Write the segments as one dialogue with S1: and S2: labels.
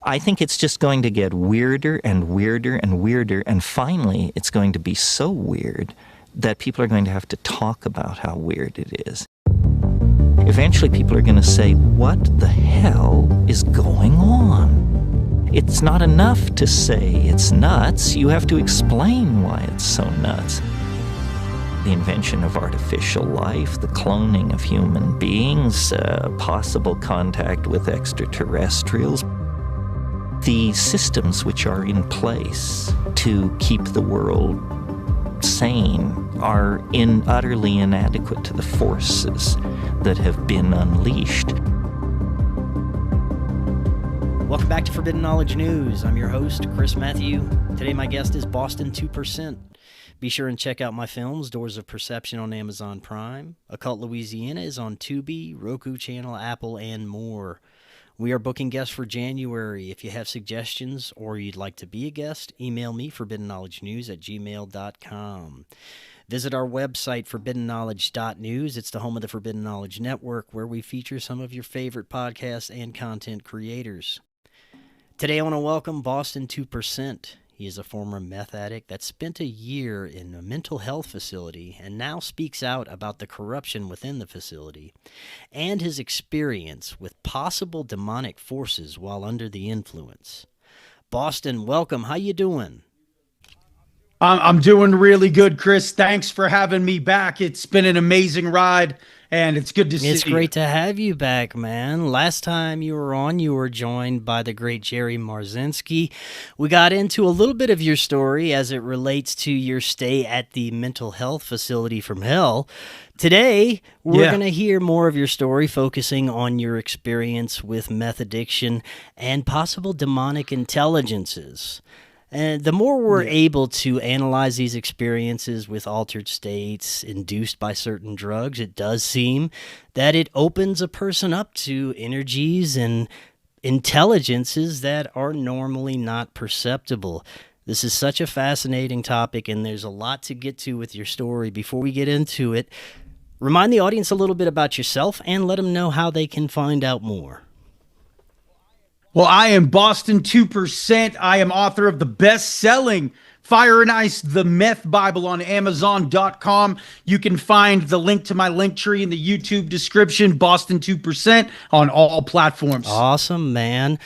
S1: I think it's just going to get weirder and weirder and weirder, and finally it's going to be so weird that people are going to have to talk about how weird it is. Eventually people are going to say, what the hell is going on? It's not enough to say it's nuts. You have to explain why it's so nuts. The invention of artificial life, the cloning of human beings, possible contact with extraterrestrials, the systems which are in place to keep the world sane are utterly inadequate to the forces that have been unleashed.
S2: Welcome back to Forbidden Knowledge News. I'm your host, Chris Matthew. Today my guest is Boston 2%. Be sure and check out my films, Doors of Perception on Amazon Prime, Occult Louisiana is on Tubi, Roku channel, Apple, and more. We are booking guests for January. If you have suggestions or you'd like to be a guest, email me, forbiddenknowledgenews@gmail.com. Visit our website, forbiddenknowledge.news. It's the home of the Forbidden Knowledge Network, where we feature some of your favorite podcasts and content creators. Today I want to welcome Boston 2%. He is a former meth addict that spent a year in a mental health facility and now speaks out about the corruption within the facility and his experience with possible demonic forces while under the influence. Boston, welcome. How you doing?
S3: I'm doing really good, Chris. Thanks for having me back. It's been an amazing ride, and it's good to see you.
S2: It's great to have you back, man. Last time you were on, you were joined by the great Jerry Marzinski. We got into a little bit of your story as it relates to your stay at the mental health facility from hell. Today, we're going to hear more of your story, focusing on your experience with meth addiction and possible demonic intelligences. And the more we're able to analyze these experiences with altered states induced by certain drugs, it does seem that it opens a person up to energies and intelligences that are normally not perceptible. This is such a fascinating topic, and there's a lot to get to with your story. Before we get into it, remind the audience a little bit about yourself and let them know how they can find out more.
S3: Well, I am Boston 2%. I am author of the best-selling Fire and Ice, the Meth Bible on Amazon.com. You can find the link to my link tree in the YouTube description, Boston 2%, on all platforms.
S2: Awesome, man.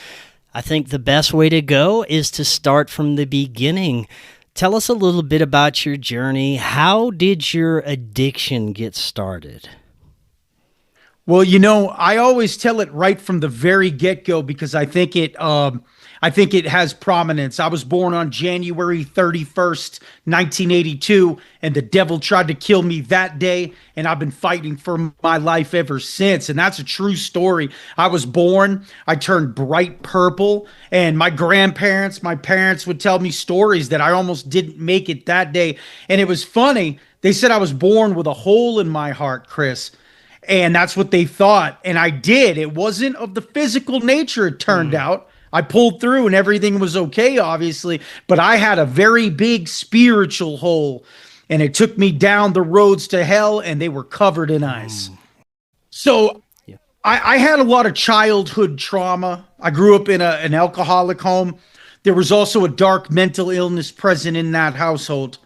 S2: I think the best way to go is to start from the beginning. Tell us a little bit about your journey. How did your addiction get started?
S3: Well, you know, I always tell it right from the very get-go because I think it has prominence. I was born on January 31st, 1982, and the devil tried to kill me that day, and I've been fighting for my life ever since, and that's a true story. I was born, I turned bright purple, and my parents would tell me stories that I almost didn't make it that day, and it was funny. They said I was born with a hole in my heart, Chris. And that's what they thought. And I did. It wasn't of the physical nature, it turned out. I pulled through and everything was okay, obviously. But I had a very big spiritual hole. And it took me down the roads to hell, and they were covered in ice. So I had a lot of childhood trauma. I grew up in an alcoholic home. There was also a dark mental illness present in that household.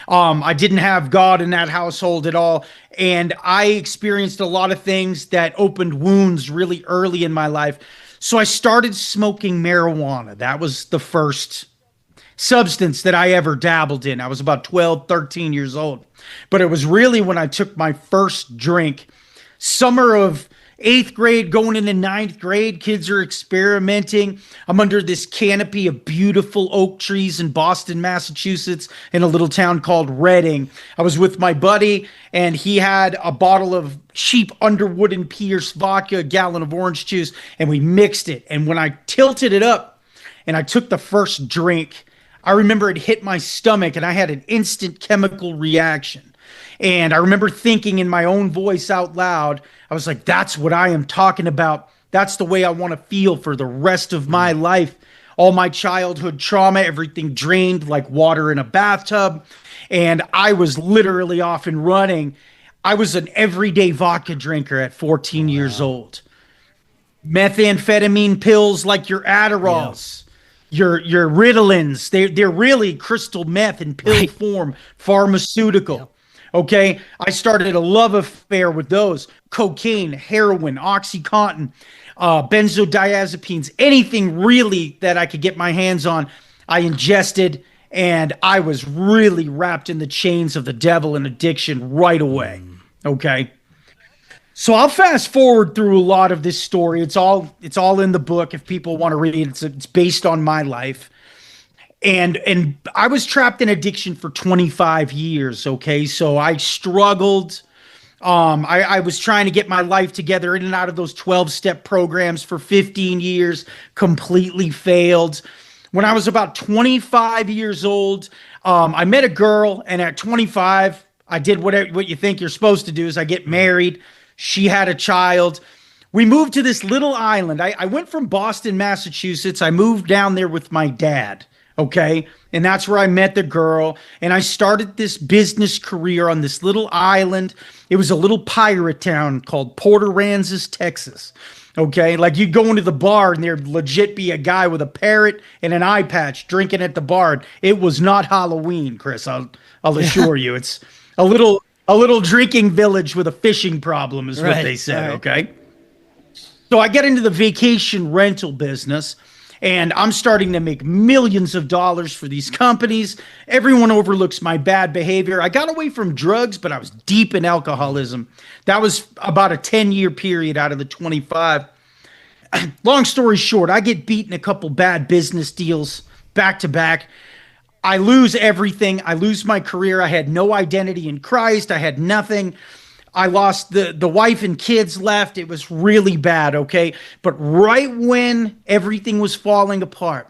S3: I didn't have God in that household at all. And I experienced a lot of things that opened wounds really early in my life. So I started smoking marijuana. That was the first substance that I ever dabbled in. I was about 12, 13 years old. But it was really when I took my first drink, summer of 8th grade, going into 9th grade, kids are experimenting. I'm under this canopy of beautiful oak trees in Boston, Massachusetts, in a little town called Reading. I was with my buddy, and he had a bottle of cheap Underwood and Pierce vodka, a gallon of orange juice, and we mixed it. And when I tilted it up and I took the first drink, I remember it hit my stomach, and I had an instant chemical reaction. And I remember thinking in my own voice out loud, I was like, that's what I am talking about. That's the way I want to feel for the rest of my life. All my childhood trauma, everything drained like water in a bathtub. And I was literally off and running. I was an everyday vodka drinker at 14 years old. methamphetamine pills like your Adderalls, your Ritalins. They're really crystal meth in pill form, pharmaceutical. Yeah. Okay, I started a love affair with those: cocaine, heroin, OxyContin, benzodiazepines, anything really that I could get my hands on, I ingested, and I was really wrapped in the chains of the devil and addiction right away. Okay. So I'll fast forward through a lot of this story. It's all in the book if people want to read it. It's based on my life. And I was trapped in addiction for 25 years, okay? So I struggled. I was trying to get my life together in and out of those 12-step programs for 15 years, completely failed. When I was about 25 years old, I met a girl, and at 25, I did what you think you're supposed to do, is I get married. She had a child. We moved to this little island. I went from Boston, Massachusetts. I moved down there with my dad, okay? And that's where I met the girl. And I started this business career on this little island. It was a little pirate town called Port Aransas, Texas, okay? Like, you'd go into the bar and there'd legit be a guy with a parrot and an eye patch drinking at the bar. It was not Halloween, Chris. I'll assure you. It's a little drinking village with a fishing problem is what they said, okay? So I get into the vacation rental business, and I'm starting to make millions of dollars for these companies. Everyone overlooks my bad behavior. I got away from drugs, but I was deep in alcoholism. That was about a 10-year period out of the 25. Long story short, I get beat in a couple bad business deals back to back. I lose everything. I lose my career. I had no identity in Christ. I had nothing. I lost the wife and kids left. It was really bad, okay? But right when everything was falling apart,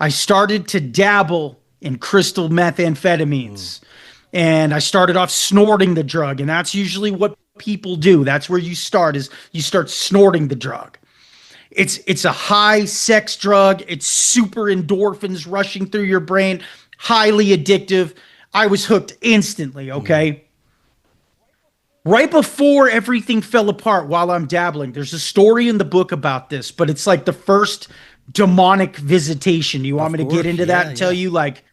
S3: I started to dabble in crystal methamphetamines. And I started off snorting the drug. And that's usually what people do. That's where you start, is you start snorting the drug. It's a high sex drug. It's super endorphins rushing through your brain, highly addictive. I was hooked instantly, okay? Right before everything fell apart while I'm dabbling, there's a story in the book about this, but it's like the first demonic visitation. You want me to get into that and tell you, like,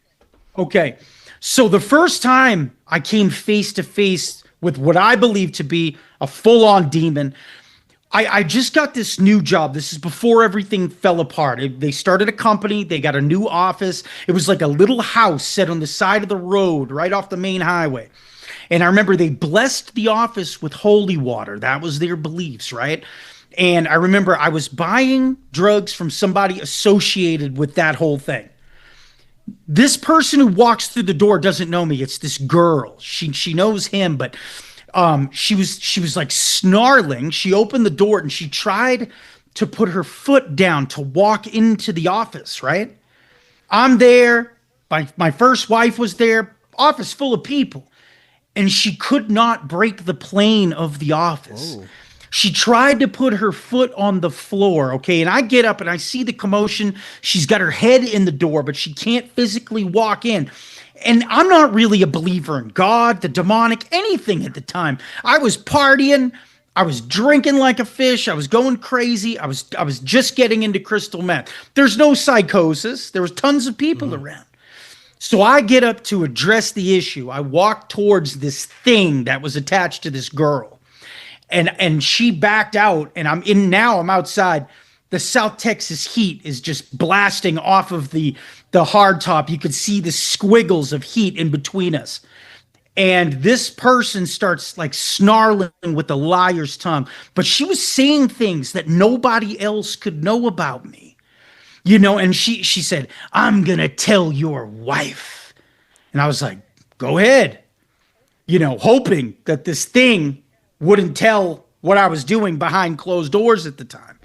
S3: okay. So the first time I came face to face with what I believe to be a full-on demon, I just got this new job. This is before everything fell apart. They started a company. They got a new office. It was like a little house set on the side of the road right off the main highway. And I remember they blessed the office with holy water. That was their beliefs, right? And I remember I was buying drugs from somebody associated with that whole thing. This person who walks through the door doesn't know me. It's this girl. She knows him, but she was like snarling. She opened the door and she tried to put her foot down to walk into the office, right? I'm there. My first wife was there. Office full of people. And she could not break the plane of the office. Whoa. She tried to put her foot on the floor, okay? And I get up and I see the commotion. She's got her head in the door, but she can't physically walk in. And I'm not really a believer in God, the demonic, anything at the time. I was partying. I was drinking like a fish. I was going crazy. I was just getting into crystal meth. There's no psychosis. There was tons of people around. So I get up to address the issue. I walk towards this thing that was attached to this girl. And she backed out, and I'm outside. The South Texas heat is just blasting off of the hard top. You could see the squiggles of heat in between us. And this person starts like snarling with a liar's tongue. But she was saying things that nobody else could know about me. You know, and she said, "I'm going to tell your wife." And I was like, go ahead. You know, hoping that this thing wouldn't tell what I was doing behind closed doors at the time.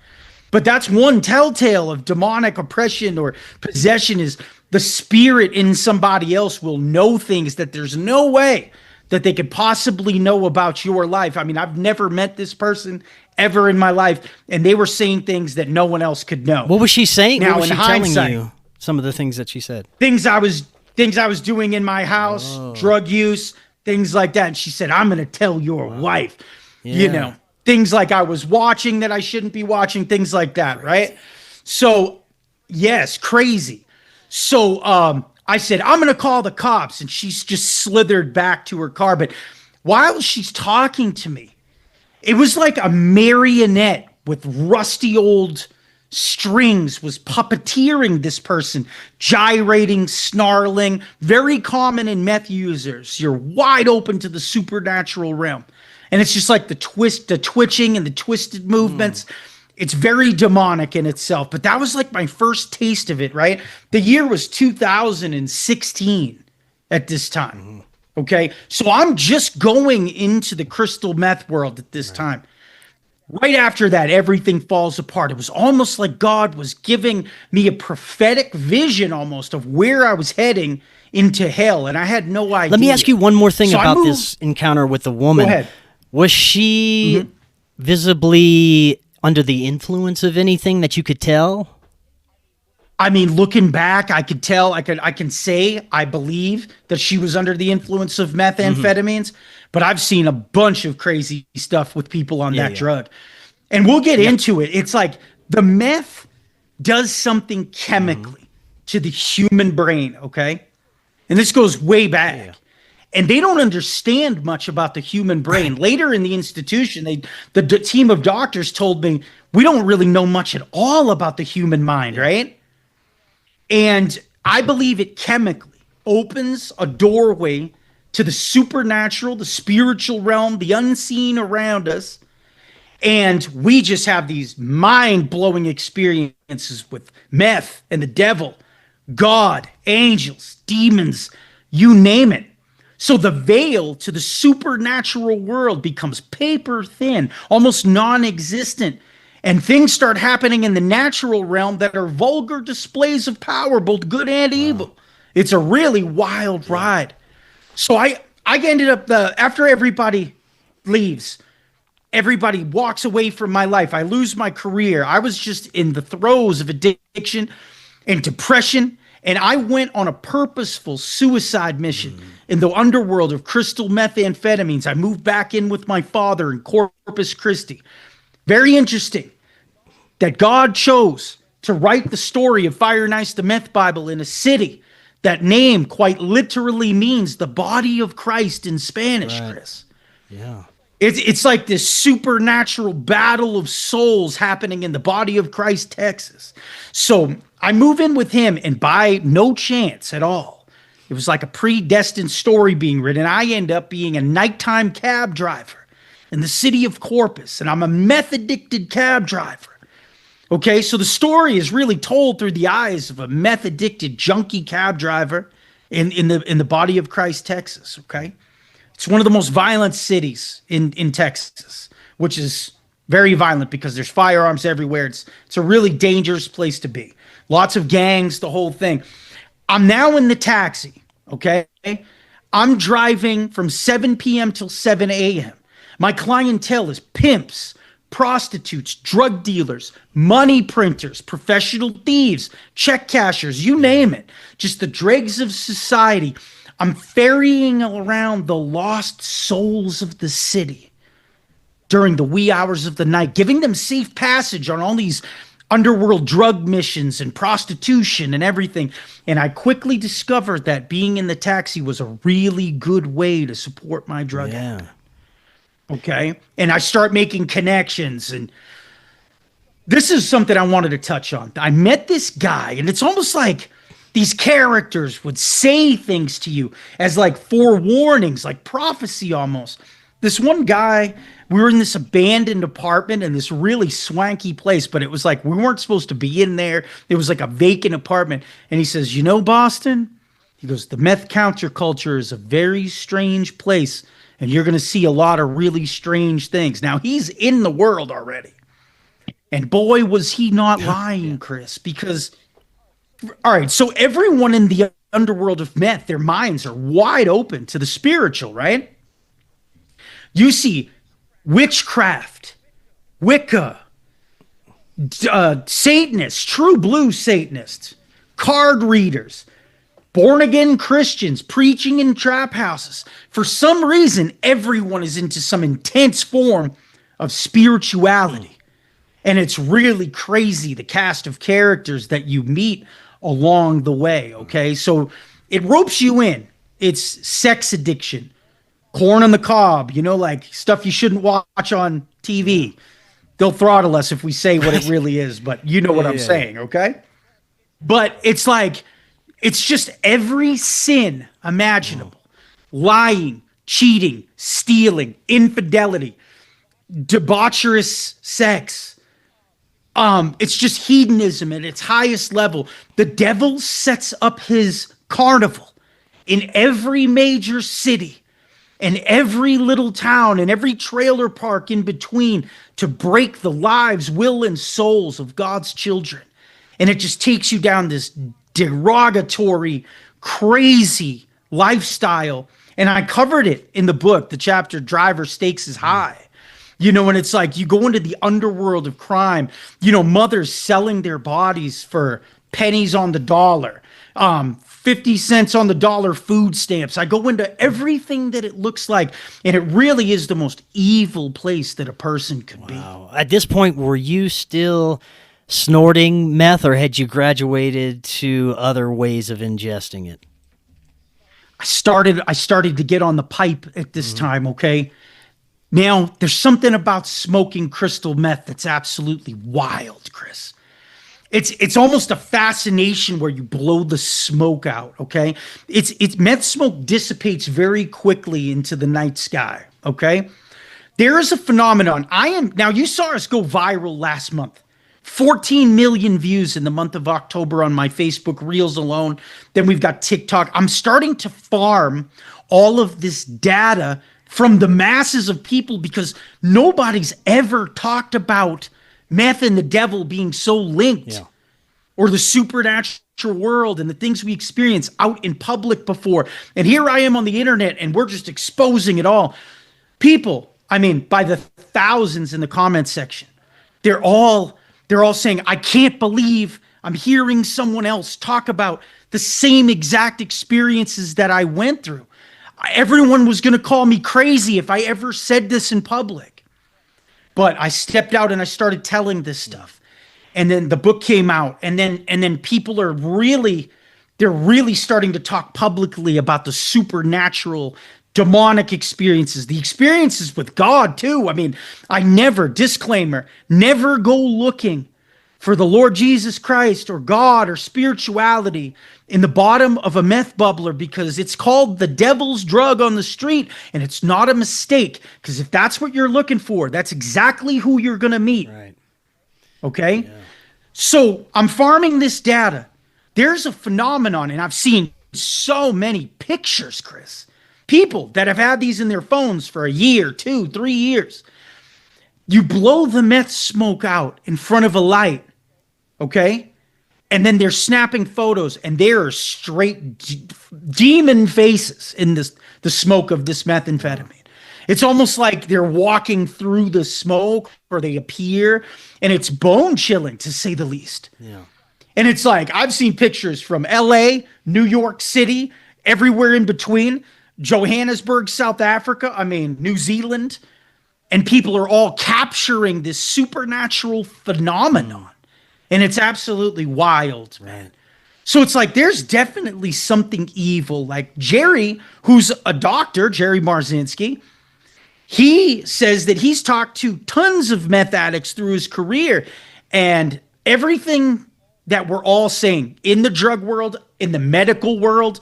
S3: But that's one telltale of demonic oppression or possession, is the spirit in somebody else will know things that there's no way that they could possibly know about your life. I mean, I've never met this person ever in my life, and they were saying things that no one else could know.
S2: What was she saying?
S3: Now,
S2: what was she
S3: telling
S2: you? Some of the things that she said.
S3: Things I was doing in my house, drug use, things like that. And she said, "I'm going to tell your wife." Yeah. You know, things like I was watching that I shouldn't be watching, things like that, right? So, yes, crazy. So I said, I'm going to call the cops. And she's just slithered back to her car. But while she's talking to me, it was like a marionette with rusty old strings was puppeteering this person, gyrating, snarling, very common in meth users. You're wide open to the supernatural realm. And it's just like the twitching and the twisted movements. It's very demonic in itself. But that was like my first taste of it, right? The year was 2016 at this time. Okay. So I'm just going into the crystal meth world at this time. Right after that, everything falls apart. It was almost like God was giving me a prophetic vision almost of where I was heading into hell. And I had no idea.
S2: Let me ask you one more thing about this encounter with the woman.
S3: Go ahead.
S2: Was she visibly under the influence of anything that you could tell?
S3: I mean, looking back, I could tell, I can say, I believe that she was under the influence of methamphetamines, but I've seen a bunch of crazy stuff with people on that drug. And we'll get into it. It's like the meth does something chemically to the human brain, okay? And this goes way back. And they don't understand much about the human brain. Later in the institution, the team of doctors told me, we don't really know much at all about the human mind, right? And I believe it chemically opens a doorway to the supernatural, the spiritual realm, the unseen around us. And we just have these mind-blowing experiences with meth and the devil, God, angels, demons, you name it. So the veil to the supernatural world becomes paper thin, almost non-existent. And things start happening in the natural realm that are vulgar displays of power, both good and evil. It's a really wild ride. So I ended up, after everybody leaves, everybody walks away from my life. I lose my career. I was just in the throes of addiction and depression. And I went on a purposeful suicide mission in the underworld of crystal methamphetamines. I moved back in with my father in Corpus Christi. Very interesting that God chose to write the story of Fire and Ice, the Meth Bible, in a city that name quite literally means the body of Christ in Spanish, Chris.
S2: Yeah.
S3: It's like this supernatural battle of souls happening in the body of Christ, Texas. So I move in with him, and by no chance at all, it was like a predestined story being written. I end up being a nighttime cab driver in the city of Corpus, and I'm a meth-addicted cab driver. Okay, so the story is really told through the eyes of a meth-addicted junkie cab driver in the body of Christ, Texas. Okay, it's one of the most violent cities in Texas, which is very violent because there's firearms everywhere. It's a really dangerous place to be. Lots of gangs, the whole thing. I'm now in the taxi. Okay, I'm driving from 7 p.m. till 7 a.m. My clientele is pimps, prostitutes, drug dealers, money printers, professional thieves, check cashers, you name it. Just the dregs of society. I'm ferrying around the lost souls of the city during the wee hours of the night, giving them safe passage on all these underworld drug missions and prostitution and everything. And I quickly discovered that being in the taxi was a really good way to support my drug habit. Okay. And I start making connections. And this is something I wanted to touch on. I met this guy, and it's almost like these characters would say things to you as like forewarnings, like prophecy almost. This one guy, we were in this abandoned apartment in this really swanky place, but it was like we weren't supposed to be in there. It was like a vacant apartment. And he says, you know, Boston? He goes, the meth counterculture is a very strange place. And you're going to see a lot of really strange things. Now, he's in the world already. And boy, was he not lying, Chris. Because, all right, so everyone in the underworld of meth, their minds are wide open to the spiritual, right? You see witchcraft, Wicca, Satanists, true blue Satanists, card readers, born-again Christians preaching in trap houses. For some reason, everyone is into some intense form of spirituality. And it's really crazy, the cast of characters that you meet along the way, okay? So it ropes you in. It's sex addiction, corn on the cob, you know, like stuff you shouldn't watch on TV. They'll throttle us if we say what it really is, but you know what I'm saying, okay? But it's like, it's just every sin imaginable. Lying, cheating, stealing, infidelity, debaucherous sex. It's just hedonism at its highest level. The devil sets up his carnival in every major city and every little town and every trailer park in between to break the lives, will, and souls of God's children. And it just takes you down this derogatory, crazy lifestyle. And I covered it in the book, the chapter Driver Stakes is High. You know, and it's like you go into the underworld of crime, you know, mothers selling their bodies for pennies on the dollar, 50 cents on the dollar food stamps. I go into everything that it looks like, and it really is the most evil place that a person could be.
S2: At this point, were you still snorting meth, or had you graduated to other ways of ingesting it?
S3: I started to get on the pipe at this time, okay? Now, there's something about smoking crystal meth that's absolutely wild, Chris. It's almost a fascination where you blow the smoke out, okay? It's meth smoke dissipates very quickly into the night sky, okay? There is a phenomenon. Now you saw us go viral last month. 14 million views in the month of October on my Facebook Reels alone. Then we've got TikTok. I'm starting to farm all of this data from the masses of people because nobody's ever talked about meth and the devil being so linked, or the supernatural world and the things we experience out in public before. And here I am on the internet and we're just exposing it all. People, I mean, by the thousands in the comments section, they're all saying, I can't believe I'm hearing someone else talk about the same exact experiences that I went through. Everyone was going to call me crazy if I ever said this in public. But I stepped out and I started telling this stuff. And then the book came out, and then people are really starting to talk publicly about the supernatural, demonic experiences, the experiences with God too. I mean, disclaimer, never go looking for the Lord Jesus Christ or God or spirituality in the bottom of a meth bubbler, because it's called the devil's drug on the street, and it's not a mistake, because if that's what you're looking for, that's exactly who you're going to meet.
S2: Right.
S3: Okay?
S2: Yeah.
S3: So I'm farming this data. There's a phenomenon, and I've seen so many pictures, Chris. People that have had these in their phones for a year, 2, 3 years. You blow the meth smoke out in front of a light, okay? And then they're snapping photos, and there are straight demon faces in the smoke of this methamphetamine. It's almost like they're walking through the smoke, or they appear, and it's bone chilling to say the least.
S2: Yeah.
S3: And it's like, I've seen pictures from LA, New York City, everywhere in between, Johannesburg, South Africa, New Zealand, and people are all capturing this supernatural phenomenon. And it's absolutely wild, man. So it's like, there's definitely something evil. Like Jerry, who's a doctor, Jerry Marzinski, he says that he's talked to tons of meth addicts through his career, and everything that we're all saying in the drug world, in the medical world,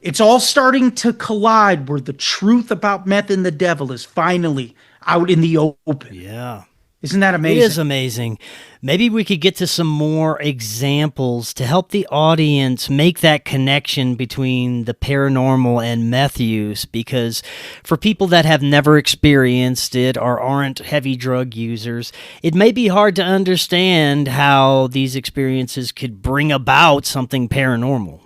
S3: it's all starting to collide, where the truth about meth and the devil is finally out in the open.
S2: Yeah.
S3: Isn't that amazing?
S2: It is amazing. Maybe we could get to some more examples to help the audience make that connection between the paranormal and meth use, because for people that have never experienced it or aren't heavy drug users, it may be hard to understand how these experiences could bring about something paranormal.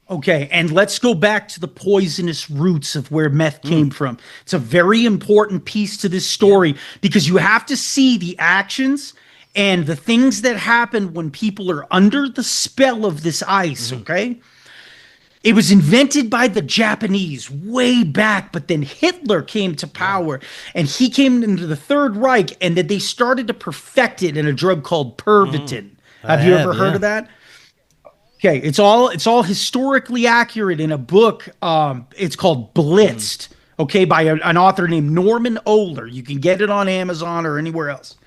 S3: Okay, and let's go back to the poisonous roots of where meth came from. It's a very important piece to this story, because you have to see the actions and the things that happen when people are under the spell of this ice, okay? It was invented by the Japanese way back, but then Hitler came to power and he came into the Third Reich, and then they started to perfect it in a drug called Pervitin. Have you ever heard of that? Okay, it's all historically accurate in a book. It's called Blitzed, okay, by an author named Norman Ohler. You can get it on Amazon or anywhere else.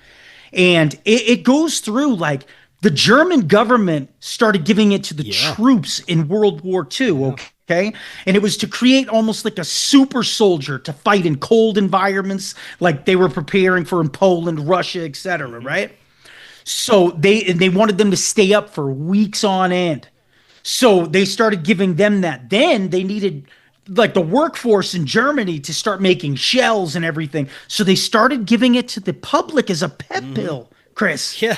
S3: And it goes through, like, the German government started giving it to the troops in World War II, okay? And it was to create almost like a super soldier to fight in cold environments like they were preparing for in Poland, Russia, etc., right? So they wanted them to stay up for weeks on end. So they started giving them that. Then they needed, like, the workforce in Germany to start making shells and everything. So they started giving it to the public as a pep pill, Chris.
S2: Yeah.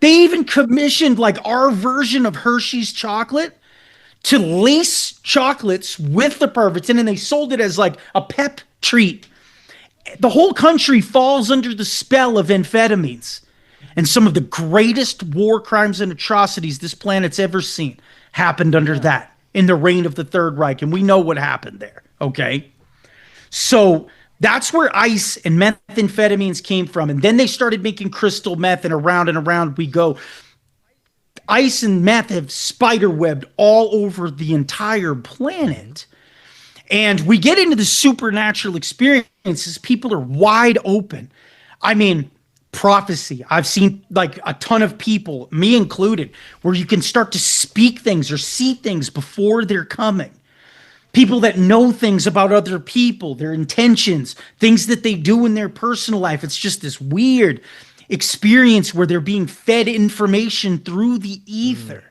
S3: They even commissioned, like, our version of Hershey's chocolate to lace chocolates with the Pervitin, and they sold it as, like, a pep treat. The whole country falls under the spell of amphetamines. And some of the greatest war crimes and atrocities this planet's ever seen happened under that in the reign of the Third Reich. And we know what happened there, okay? So that's where ice and methamphetamines came from. And then they started making crystal meth, and around we go. Ice and meth have spiderwebbed all over the entire planet. And we get into the supernatural experiences. People are wide open. I mean, prophecy. I've seen, like, a ton of people, me included, where you can start to speak things or see things before they're coming. People that know things about other people, their intentions, things that they do in their personal life. It's just this weird experience where they're being fed information through the ether.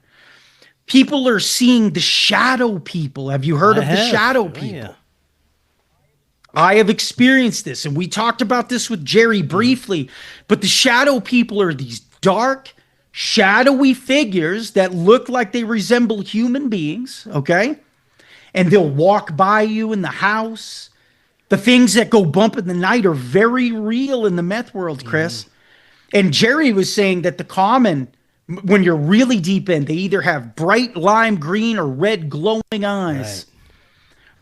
S3: People are seeing the shadow people. Have you heard of the shadow people? Yeah. I have experienced this, and we talked about this with Jerry briefly, but the shadow people are these dark, shadowy figures that look like they resemble human beings, okay? And they'll walk by you in the house. The things that go bump in the night are very real in the meth world, Chris. And Jerry was saying that the common, when you're really deep in, they either have bright lime green or red glowing eyes. Right.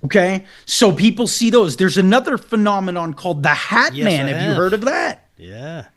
S3: Okay, so people see those. There's another phenomenon called the Hat Man. Have you heard of that?
S2: Yeah.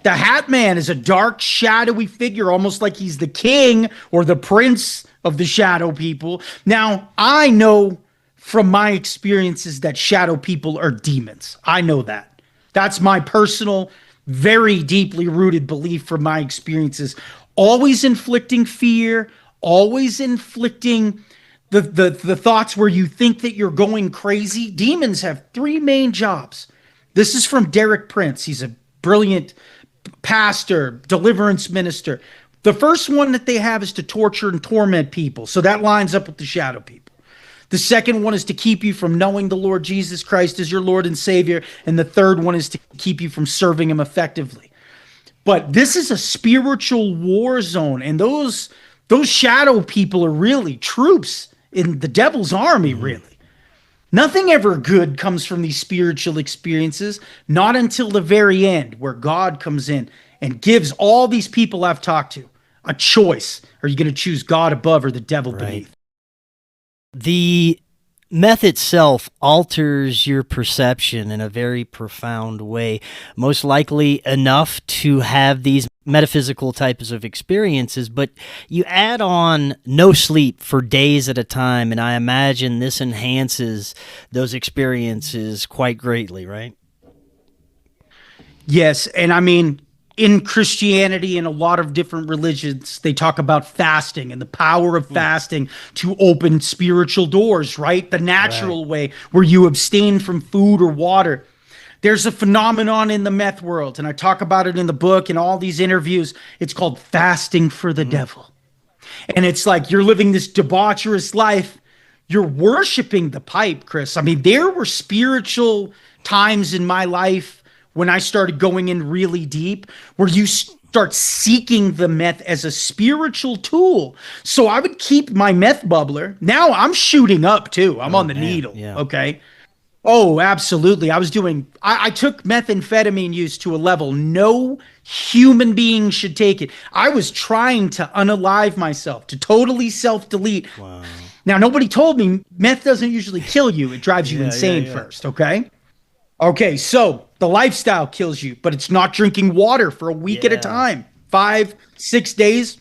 S3: The Hat Man is a dark, shadowy figure, almost like he's the king or the prince of the shadow people. Now, I know from my experiences that shadow people are demons. I know that. That's my personal, very deeply rooted belief from my experiences. Always inflicting fear, always inflicting the thoughts where you think that you're going crazy. Demons have three main jobs. This is from Derek Prince. He's a brilliant pastor, deliverance minister. The first one that they have is to torture and torment people. So that lines up with the shadow people. The second one is to keep you from knowing the Lord Jesus Christ as your Lord and Savior. And the third one is to keep you from serving him effectively. But this is a spiritual war zone. And those shadow people are really troops in the devil's army, really. Nothing ever good comes from these spiritual experiences, not until the very end, where God comes in and gives all these people I've talked to a choice. Are you going to choose God above or the devil beneath?
S2: The meth itself alters your perception in a very profound way, most likely enough to have these metaphysical types of experiences, but you add on no sleep for days at a time, and I imagine this enhances those experiences quite greatly, right?
S3: Yes, and I mean, in Christianity and a lot of different religions, they talk about fasting and the power of fasting to open spiritual doors, right? The natural way where you abstain from food or water. There's a phenomenon in the meth world, and I talk about it in the book and all these interviews. It's called fasting for the devil. And it's like you're living this debaucherous life. You're worshiping the pipe, Chris. I mean, there were spiritual times in my life when I started going in really deep, where you start seeking the meth as a spiritual tool. So I would keep my meth bubbler. Now I'm shooting up too. I'm on the needle. Yeah. Okay. Oh, absolutely. I took methamphetamine use to a level no human being should take it. I was trying to unalive myself, to totally self-delete. Wow. Now, nobody told me meth doesn't usually kill you. It drives you insane first, okay? Okay, so the lifestyle kills you, but it's not drinking water for a week at a time, 5, 6 days.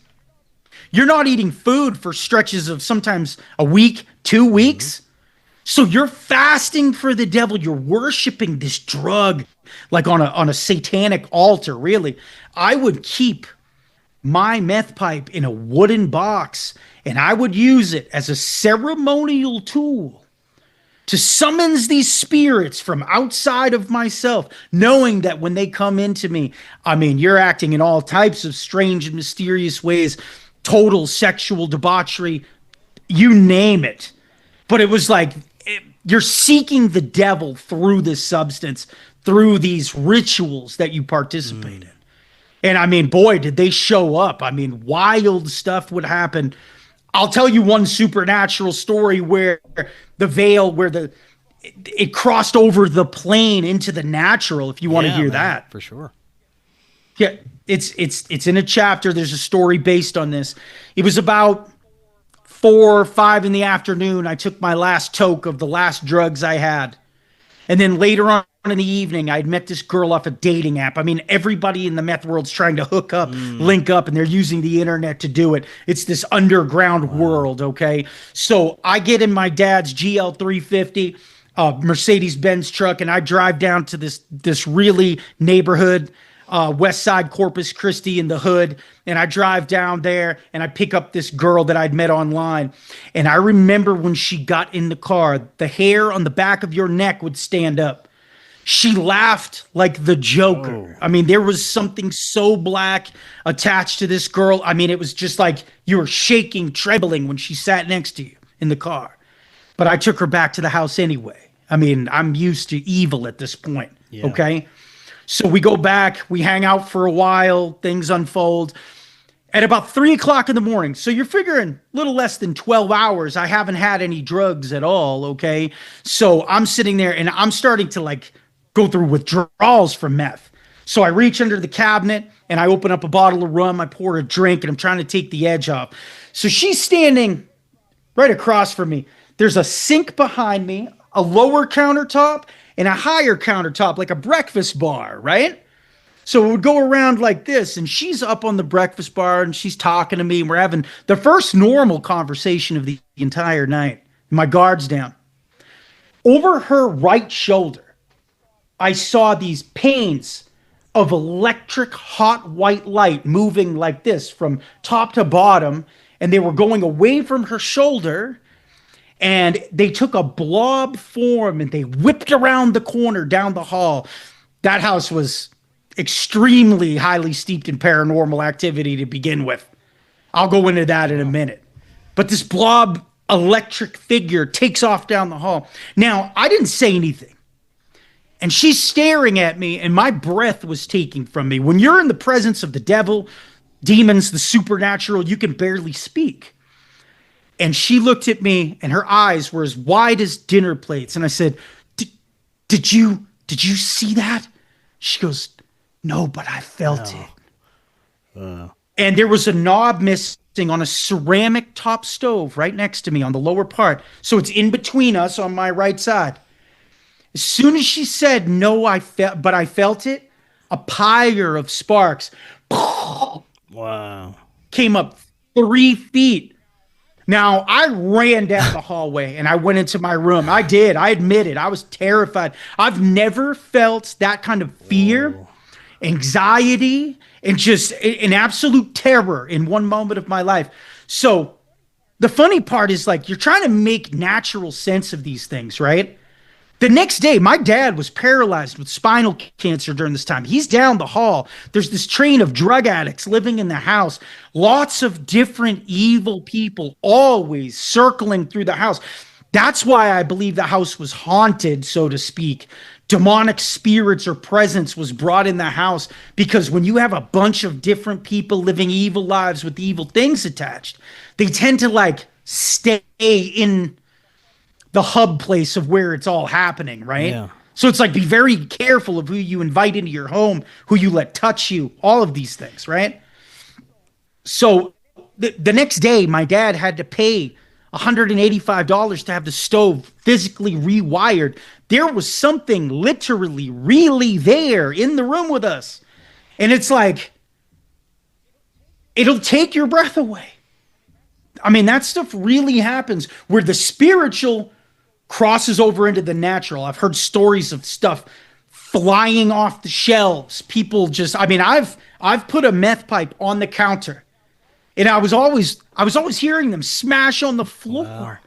S3: You're not eating food for stretches of sometimes a week, 2 weeks. So you're fasting for the devil. You're worshiping this drug like on a satanic altar, really. I would keep my meth pipe in a wooden box, and I would use it as a ceremonial tool to summons these spirits from outside of myself, knowing that when they come into me, I mean, you're acting in all types of strange and mysterious ways, total sexual debauchery, you name it. But it was like, you're seeking the devil through this substance, through these rituals that you participate in. And I mean, boy, did they show up. I mean, wild stuff would happen. I'll tell you one supernatural story where the veil, where it crossed over the plane into the natural, if you want to hear that.
S2: For sure.
S3: Yeah, it's in a chapter. There's a story based on this. It was about 4 or 5 in the afternoon. I took my last toke of the last drugs I had. And then later on in the evening, I'd met this girl off a dating app. I mean, everybody in the meth world's trying to hook up, link up, and they're using the internet to do it. It's this underground world, okay? So I get in my dad's GL 350, Mercedes-Benz truck, and I drive down to this really neighborhood, West Side Corpus Christi in the hood, and I drive down there and I pick up this girl that I'd met online. And I remember when she got in the car, the hair on the back of your neck would stand up. She laughed like the Joker. I mean, there was something so black attached to this girl. I mean, it was just like you were shaking, trembling when she sat next to you in the car. But I took her back to the house anyway. I mean, I'm used to evil at this point, okay? So we go back, we hang out for a while, things unfold. At about 3 o'clock in the morning, so you're figuring a little less than 12 hours, I haven't had any drugs at all, okay? So I'm sitting there and I'm starting to like go through withdrawals from meth. So I reach under the cabinet and I open up a bottle of rum, I pour a drink, and I'm trying to take the edge off. So she's standing right across from me. There's a sink behind me, a lower countertop, and a higher countertop, like a breakfast bar, right? So it would go around like this, and she's up on the breakfast bar, and she's talking to me, and we're having the first normal conversation of the entire night. My guard's down. Over her right shoulder, I saw these panes of electric hot white light moving like this from top to bottom, and they were going away from her shoulder, and they took a blob form and they whipped around the corner down the hall. That house was extremely highly steeped in paranormal activity to begin with. I'll go into that in a minute. But this blob electric figure takes off down the hall. Now, I didn't say anything. And she's staring at me, and my breath was taking from me. When you're in the presence of the devil, demons, the supernatural, you can barely speak. And she looked at me, and her eyes were as wide as dinner plates. And I said, did you see that? She goes, no, but I felt it. And there was a knob missing on a ceramic top stove right next to me on the lower part. So it's in between us on my right side. As soon as she said, no, I felt it, a pyre of sparks came up 3 feet. Now, I ran down the hallway and I went into my room. I did. I admit it. I was terrified. I've never felt that kind of fear, anxiety, and just an absolute terror in one moment of my life. So the funny part is, like, you're trying to make natural sense of these things, right? The next day, my dad was paralyzed with spinal cancer during this time. He's down the hall. There's this train of drug addicts living in the house. Lots of different evil people always circling through the house. That's why I believe the house was haunted, so to speak. Demonic spirits or presence was brought in the house, because when you have a bunch of different people living evil lives with evil things attached, they tend to like stay in the hub place of where it's all happening, right? Yeah. So it's like, be very careful of who you invite into your home, who you let touch you, all of these things, right? So the next day, my dad had to pay $185 to have the stove physically rewired. There was something literally, really there in the room with us. And it's like, it'll take your breath away. I mean, that stuff really happens where the spiritual crosses over into the natural. I've heard stories of stuff flying off the shelves. People just, I mean, I've put a meth pipe on the counter, and I was always hearing them smash on the floor. Wow.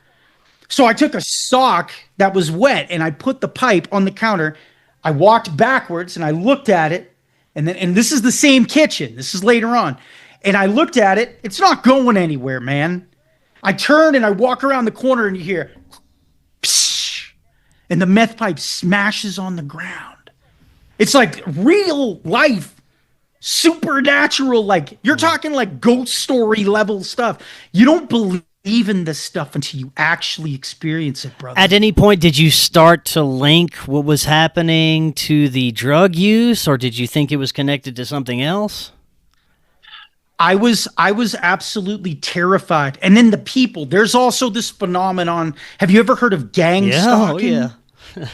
S3: So I took a sock that was wet and I put the pipe on the counter. I walked backwards and I looked at it, and this is the same kitchen. This is later on. And I looked at it. It's not going anywhere, man. I turn and I walk around the corner and you hear, psh, and the meth pipe smashes on the ground. It's like real life, supernatural. Like, you're talking like ghost story level stuff. You don't believe in this stuff until you actually experience it, brother.
S2: At any point, did you start to link what was happening to the drug use, or did you think it was connected to something else?
S3: I was absolutely terrified. And then the people, there's also this phenomenon. Have you ever heard of gang stalking?
S2: Oh, yeah.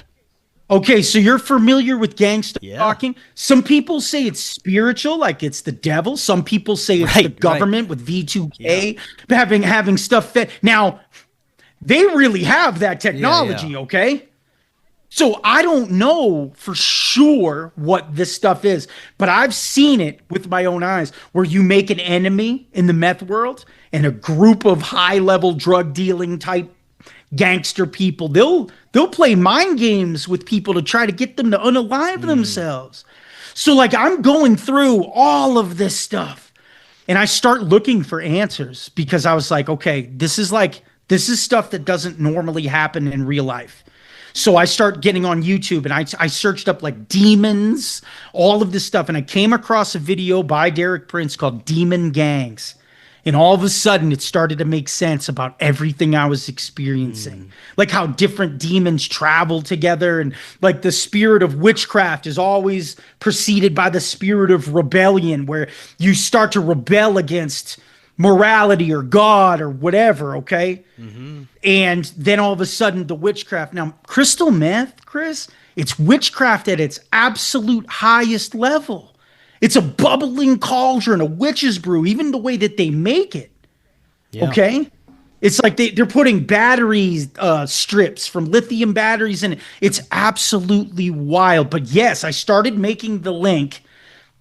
S3: Okay, so you're familiar with gang stalking? Yeah. Some people say it's spiritual, like it's the devil. Some people say it's the government with V2K having stuff fed. Now, they really have that technology, okay? So I don't know for sure what this stuff is, but I've seen it with my own eyes where you make an enemy in the meth world and a group of high-level drug dealing type gangster people, they'll play mind games with people to try to get them to unalive themselves. So like, I'm going through all of this stuff and I start looking for answers because I was like, okay, this is stuff that doesn't normally happen in real life. So I start getting on YouTube and I searched up like demons, all of this stuff. And I came across a video by Derek Prince called Demon Gangs. And all of a sudden it started to make sense about everything I was experiencing. Like how different demons travel together, and like the spirit of witchcraft is always preceded by the spirit of rebellion, where you start to rebel against morality or God or whatever, okay? And then all of a sudden the witchcraft. Now, crystal meth, Chris, it's witchcraft at its absolute highest level. It's a bubbling cauldron, a witch's brew, even the way that they make it, okay? It's like they're putting batteries, strips from lithium batteries in it. It's absolutely wild. But yes, I started making the link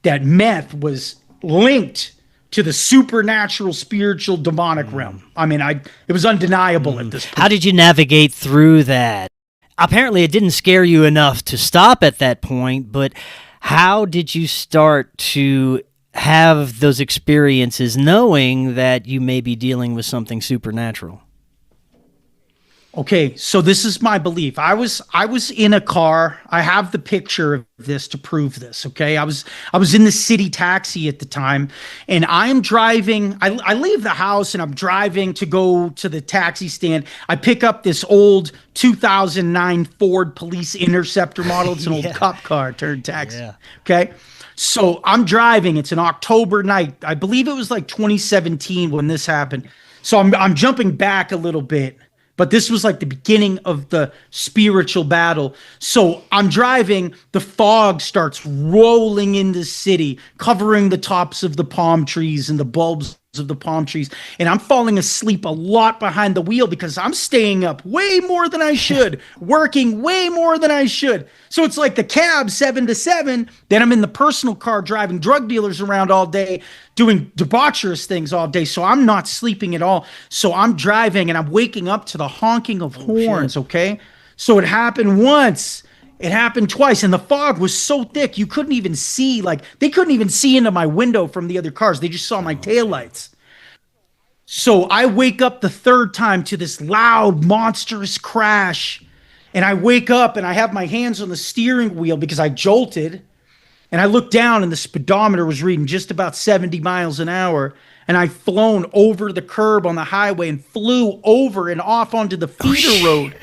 S3: that meth was linked to the supernatural, spiritual, demonic realm. I mean, it was undeniable at this point.
S2: How did you navigate through that? Apparently, it didn't scare you enough to stop at that point, but how did you start to have those experiences knowing that you may be dealing with something supernatural?
S3: Okay, so this is my belief. I was in a car. I have the picture of this to prove this, okay? I was in the city taxi at the time, and I am driving. I leave the house and I'm driving to go to the taxi stand. I pick up this old 2009 Ford Police Interceptor model. It's an old cop car turned taxi, okay? So I'm driving. It's an October night. I believe it was like 2017 when this happened. So I'm jumping back a little bit. But this was like the beginning of the spiritual battle. So I'm driving, the fog starts rolling in the city, covering the tops of the palm trees and the bulbs of the palm trees. And I'm falling asleep a lot behind the wheel because I'm staying up way more than I should, working way more than I should. So it's like the cab 7 to 7. Then I'm in the personal car driving drug dealers around all day, doing debaucherous things all day. So I'm not sleeping at all. So I'm driving and I'm waking up to the honking of horns, okay? So it happened once. It happened twice, and the fog was so thick you couldn't even see, like, they couldn't even see into my window from the other cars. They just saw my taillights. So I wake up the third time to this loud, monstrous crash, and I wake up and I have my hands on the steering wheel because I jolted, and I look down and the speedometer was reading just about 70 miles an hour, and I'd flown over the curb on the highway and flew over and off onto the feeder road.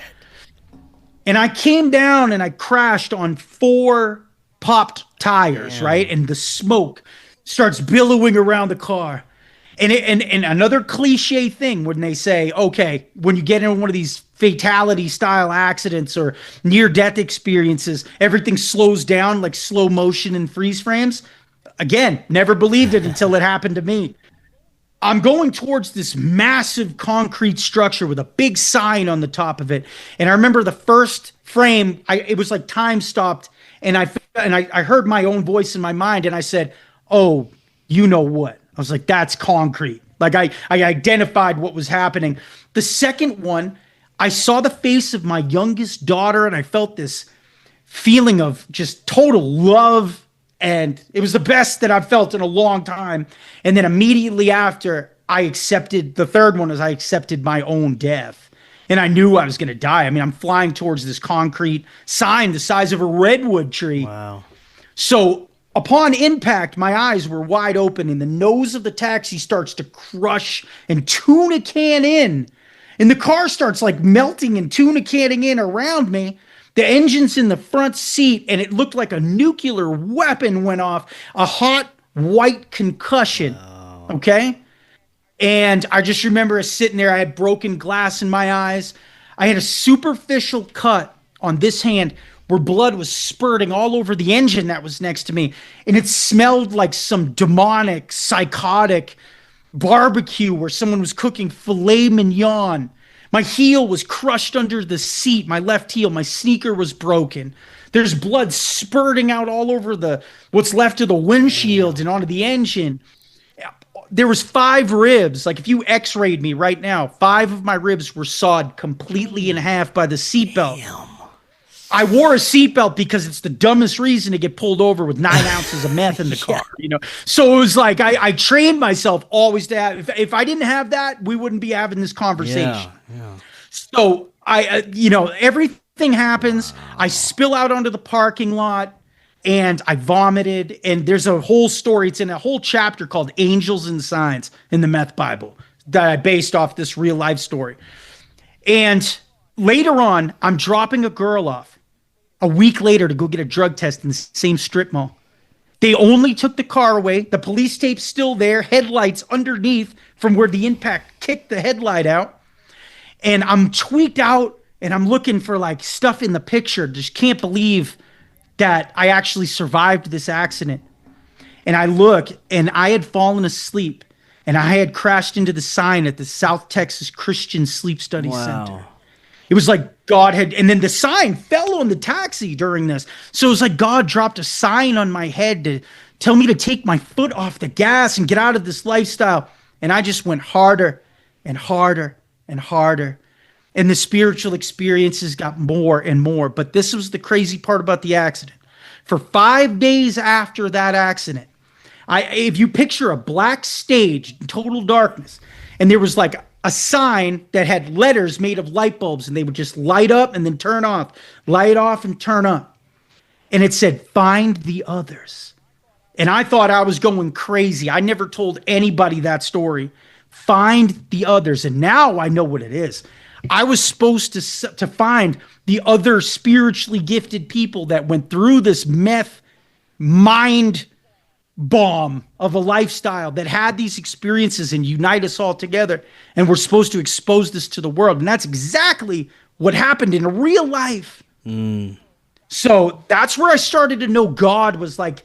S3: And I came down and I crashed on 4 popped tires, right? And the smoke starts billowing around the car. And another cliche thing when they say, okay, when you get in one of these fatality style accidents or near death experiences, everything slows down like slow motion and freeze frames. Again, never believed it until it happened to me. I'm going towards this massive concrete structure with a big sign on the top of it. And I remember the first frame, it was like time stopped. And I heard my own voice in my mind. And I said, oh, you know what? I was like, that's concrete. Like I identified what was happening. The second one, I saw the face of my youngest daughter and I felt this feeling of just total love. And it was the best that I've felt in a long time. And then immediately after, I accepted, the third one is I accepted my own death. And I knew I was going to die. I mean, I'm flying towards this concrete sign the size of a redwood tree.
S2: Wow.
S3: So upon impact, my eyes were wide open and the nose of the taxi starts to crush and tuna can in. And the car starts like melting and tuna canning in around me. The engine's in the front seat, and it looked like a nuclear weapon went off. A hot white concussion. Oh. Okay? And I just remember us sitting there. I had broken glass in my eyes. I had a superficial cut on this hand where blood was spurting all over the engine that was next to me. And it smelled like some demonic, psychotic barbecue where someone was cooking filet mignon. My heel was crushed under the seat, my left heel. My sneaker was broken. There's blood spurting out all over what's left of the windshield and onto the engine. There was 5 ribs. Like if you x-rayed me right now, 5 of my ribs were sawed completely in half by the seatbelt. I wore a seatbelt because it's the dumbest reason to get pulled over with 9 ounces of meth in the car, you know? So it was like, I trained myself always to have, if I didn't have that, we wouldn't be having this conversation.
S2: Yeah.
S3: So everything happens. I spill out onto the parking lot and I vomited. And there's a whole story. It's in a whole chapter called Angels and Signs in the Meth Bible that I based off this real life story. And later on, I'm dropping a girl off a week later to go get a drug test in the same strip mall. They only took the car away. The police tape's still there, headlights underneath from where the impact kicked the headlight out. And I'm tweaked out and I'm looking for like stuff in the picture. Just can't believe that I actually survived this accident. And I look and I had fallen asleep and I had crashed into the sign at the South Texas Christian Sleep Study Center. It was like God had, and then the sign fell on the taxi during this. So it was like God dropped a sign on my head to tell me to take my foot off the gas and get out of this lifestyle. And I just went harder and harder and harder. And the spiritual experiences got more and more. But this was the crazy part about the accident. For 5 days after that accident, if you picture a black stage in total darkness, and there was like a sign that had letters made of light bulbs, and they would just light up and then turn off, light off and turn up. And it said, find the others. And I thought I was going crazy. I never told anybody that story. Find the others. And now I know what it is. I was supposed to find the other spiritually gifted people that went through this meth mind bomb of a lifestyle, that had these experiences and unite us all together. And we're supposed to expose this to the world. And that's exactly what happened in real life. So that's where I started to know God was like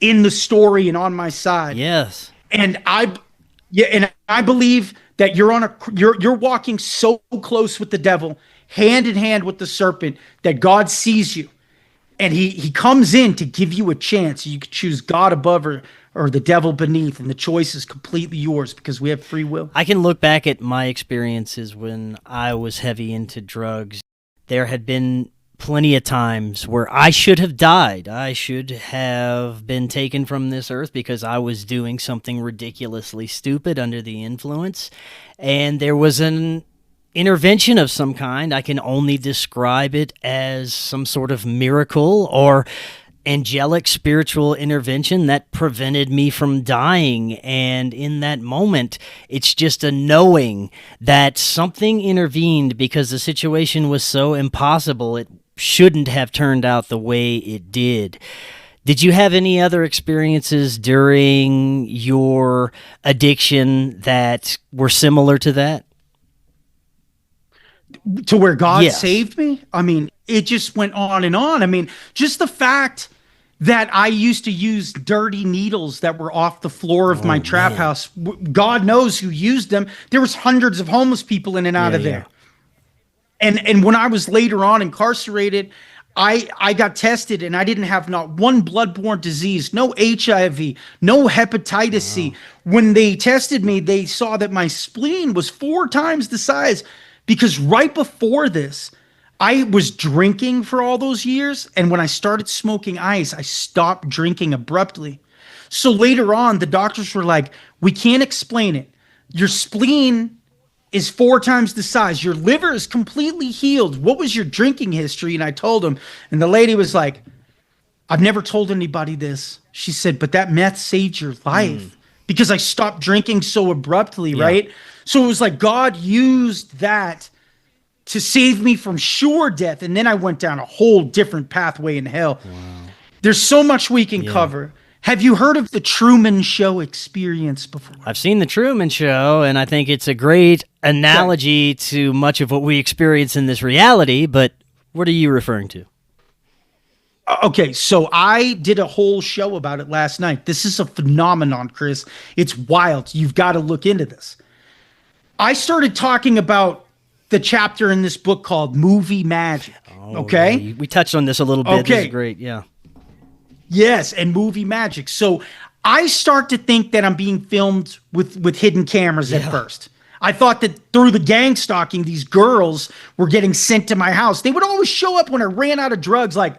S3: in the story and on my side.
S2: Yes.
S3: And I believe that you're walking so close with the devil, hand in hand with the serpent, that God sees you. And he comes in to give you a chance. You could choose God above or the devil beneath, and the choice is completely yours because we have free will.
S2: I can look back at my experiences when I was heavy into drugs. There had been plenty of times where I should have died. I should have been taken from this earth because I was doing something ridiculously stupid under the influence. And there was an intervention of some kind. I can only describe it as some sort of miracle or angelic spiritual intervention that prevented me from dying. And in that moment, it's just a knowing that something intervened because the situation was so impossible. It shouldn't have turned out the way it did. Did you have any other experiences during your addiction that were similar to that?
S3: To where God
S2: Yes.
S3: saved me? I mean, it just went on and on. I mean, just the fact that I used to use dirty needles that were off the floor of my trap house. God knows who used them. There was hundreds of homeless people in and out of there. And when I was later on incarcerated, I got tested and I didn't have not one bloodborne disease, no HIV, no hepatitis C. When they tested me, they saw that my spleen was 4 times the size, because right before this, I was drinking for all those years. And when I started smoking ice, I stopped drinking abruptly. So later on, the doctors were like, we can't explain it. Your spleen is 4 times the size. Your liver is completely healed. What was your drinking history? And I told him, and the lady was like, I've never told anybody this. She said, but that meth saved your life because I stopped drinking so abruptly, right? So it was like God used that to save me from sure death. And then I went down a whole different pathway in hell. There's so much we can cover. Have you heard of the Truman Show experience before?
S2: I've seen the Truman Show, and I think it's a great analogy to much of what we experience in this reality, but what are you referring to?
S3: Okay, so I did a whole show about it last night. This is a phenomenon, Chris. It's wild. You've got to look into this. I started talking about the chapter in this book called Movie Magic. Okay?
S2: Yeah, we touched on this a little bit. This is great, yeah.
S3: Yes, and movie magic. So I start to think that I'm being filmed with hidden cameras at first. I thought that through the gang stalking, these girls were getting sent to my house. They would always show up when I ran out of drugs, like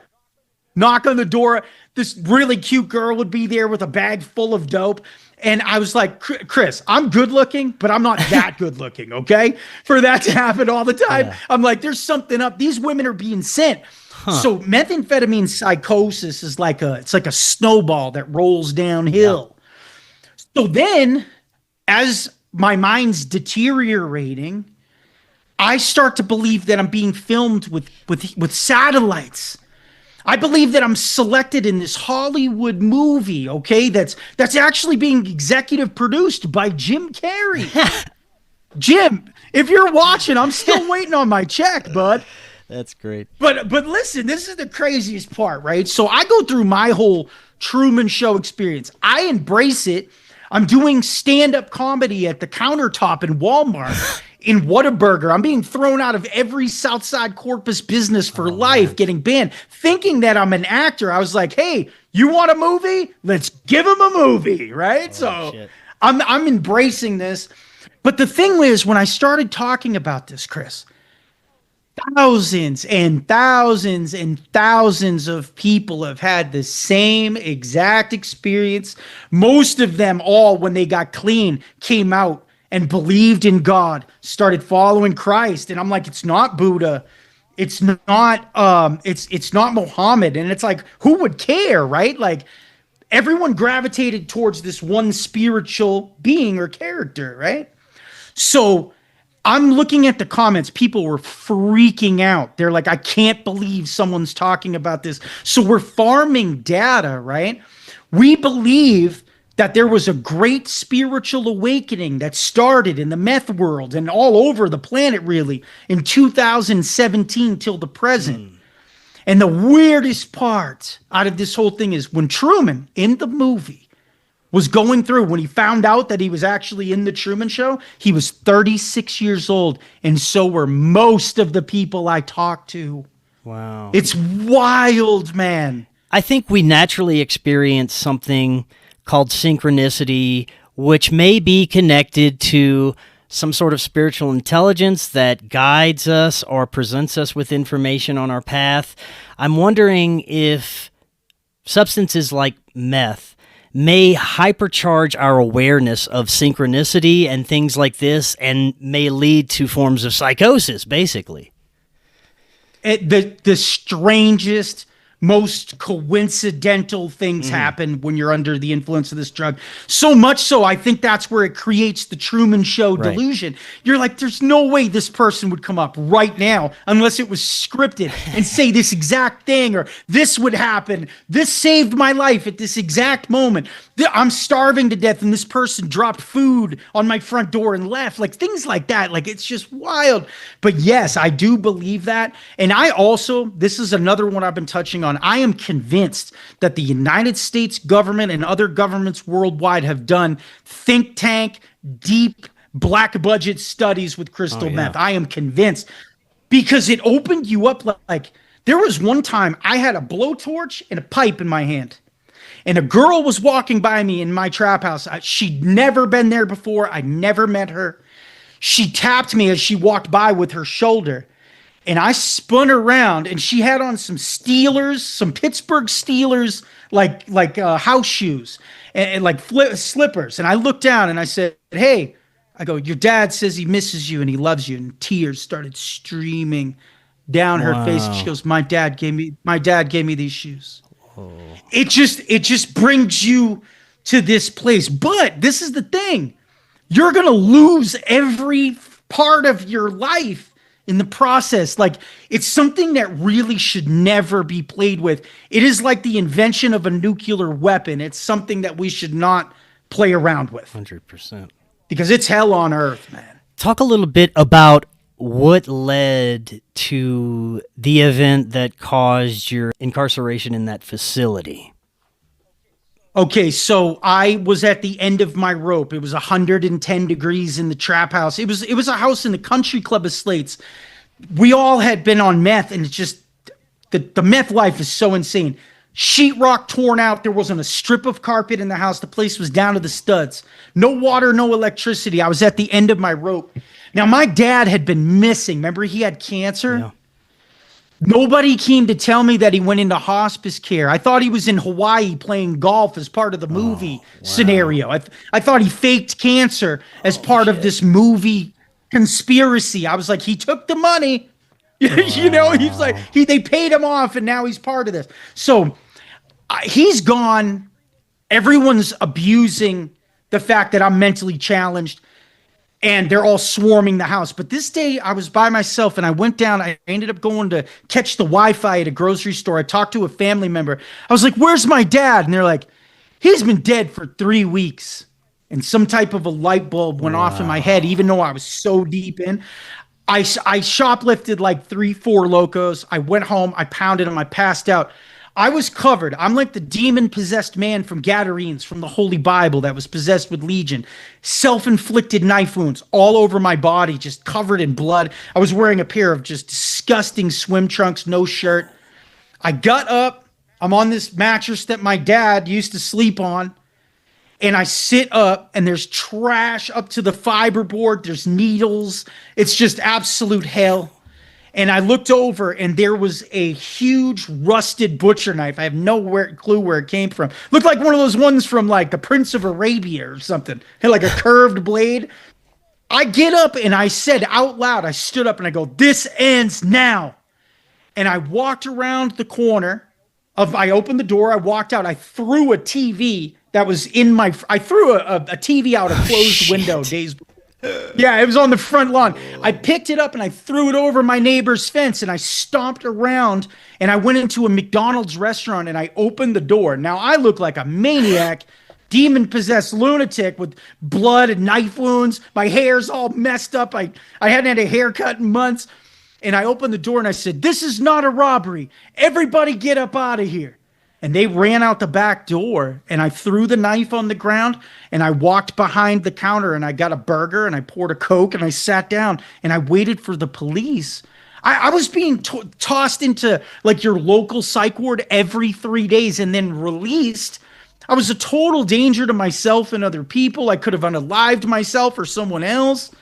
S3: knock on the door. This really cute girl would be there with a bag full of dope. And I was like, Chris, I'm good looking, but I'm not that good looking, okay? For that to happen all the time. I'm like, there's something up. These women are being sent. So methamphetamine psychosis is like it's like a snowball that rolls downhill. So then, as my mind's deteriorating, I start to believe that I'm being filmed with satellites. I believe that I'm selected in this Hollywood movie, okay, that's actually being executive produced by Jim Carrey. Jim, if you're watching, I'm still waiting on my check, bud.
S2: That's great.
S3: But listen, this is the craziest part, right? So I go through my whole Truman Show experience. I embrace it. I'm doing stand-up comedy at the countertop in Walmart in Whataburger. I'm being thrown out of every Southside Corpus business for life, getting banned, thinking that I'm an actor. I was like, hey, you want a movie? Let's give him a movie, right?
S2: Shit.
S3: I'm embracing this. But the thing is, when I started talking about this, Chris, thousands and thousands and thousands of people have had the same exact experience. Most of them all, when they got clean, came out and believed in God, started following Christ. And I'm like, it's not Buddha. It's not it's not Muhammad. And it's like, who would care, right? Like everyone gravitated towards this one spiritual being or character, right? So I'm looking at the comments. People were freaking out. They're like, I can't believe someone's talking about this. So we're farming data, right? We believe that there was a great spiritual awakening that started in the meth world and all over the planet, really, in 2017 till the present. And the weirdest part out of this whole thing is when Truman, in the movie, was going through, when he found out that he was actually in the Truman Show, he was 36 years old, and so were most of the people I talked to.
S2: Wow.
S3: It's wild, man.
S2: I think we naturally experience something called synchronicity, which may be connected to some sort of spiritual intelligence that guides us or presents us with information on our path. I'm wondering if substances like meth may hypercharge our awareness of synchronicity and things like this and may lead to forms of psychosis, basically.
S3: The strangest, most coincidental things happen when you're under the influence of this drug. So much so, I think that's where it creates the Truman Show delusion. You're like, there's no way this person would come up right now unless it was scripted and say this exact thing, or this would happen. This saved my life at this exact moment. I'm starving to death and this person dropped food on my front door and left. Like things like that. Like it's just wild. But yes, I do believe that. And I also, this is another one I've been touching on. I am convinced that the United States government and other governments worldwide have done think tank, deep, black budget studies with crystal meth. I am convinced, because it opened you up. Like there was one time I had a blowtorch and a pipe in my hand, and a girl was walking by me in my trap house. She'd never been there before. I never met her. She tapped me as she walked by with her shoulder. And I spun around, and she had on some Steelers, some Pittsburgh Steelers, like house shoes and like slippers. And I looked down and I said, "Hey," I go, "your dad says he misses you and he loves you." And tears started streaming down her face. And she goes, my dad gave me these shoes." Oh. It just brings you to this place. But this is the thing. You're going to lose every part of your life in the process. Like it's something that really should never be played with. It is like the invention of a nuclear weapon. It's something that we should not play around with.
S2: 100%.
S3: Because it's hell on earth, man.
S2: Talk a little bit about what led to the event that caused your incarceration in that facility.
S3: Okay, so I was at the end of my rope. It was 110 degrees in the trap house. It was a house in the country club of Slates. We all had been on meth, and it's just the meth life is so insane. Sheetrock torn out. There wasn't a strip of carpet in the house. The place was down to the studs. No water, no electricity. I was at the end of my rope. Now, my dad had been missing. Remember, he had cancer?
S2: Yeah.
S3: Nobody came to tell me that he went into hospice care. I thought he was in Hawaii playing golf as part of the movie scenario. I thought he faked cancer as part of this movie conspiracy. I was like, he took the money. You know, he's like, they paid him off and now he's part of this. So he's gone. Everyone's abusing the fact that I'm mentally challenged. And they're all swarming the house. But this day I was by myself and I went down. I ended up going to catch the Wi-Fi at a grocery store. I talked to a family member. I was like, "Where's my dad?" And they're like, "He's been dead for 3 weeks." And some type of a light bulb went off in my head, even though I was so deep in. I shoplifted like 3-4 locos. I went home. I pounded them. I passed out. I was covered. I'm like the demon-possessed man from Gadarenes, from the Holy Bible that was possessed with legion. Self-inflicted knife wounds all over my body, just covered in blood. I was wearing a pair of just disgusting swim trunks, no shirt. I got up. I'm on this mattress that my dad used to sleep on. And I sit up, and there's trash up to the fiberboard. There's needles. It's just absolute hell. And I looked over, and there was a huge rusted butcher knife. I have no clue where it came from. Looked like one of those ones from like the Prince of Arabia or something. Had like a curved blade. I get up, and I said out loud, I stood up, and I go, "This ends now." And I walked around the corner. I opened the door. I walked out. I threw a TV that was in my... I threw a TV out a closed window days before. Yeah, it was on the front lawn. I picked it up and I threw it over my neighbor's fence and I stomped around and I went into a McDonald's restaurant and I opened the door. Now I look like a maniac, demon-possessed lunatic with blood and knife wounds. My hair's all messed up. I hadn't had a haircut in months. And I opened the door and I said, "This is not a robbery. Everybody get up out of here." And they ran out the back door, and I threw the knife on the ground, and I walked behind the counter, and I got a burger, and I poured a Coke, and I sat down, and I waited for the police. I was being tossed into, like, your local psych ward every 3 days and then released. I was a total danger to myself and other people. I could have unalived myself or someone else.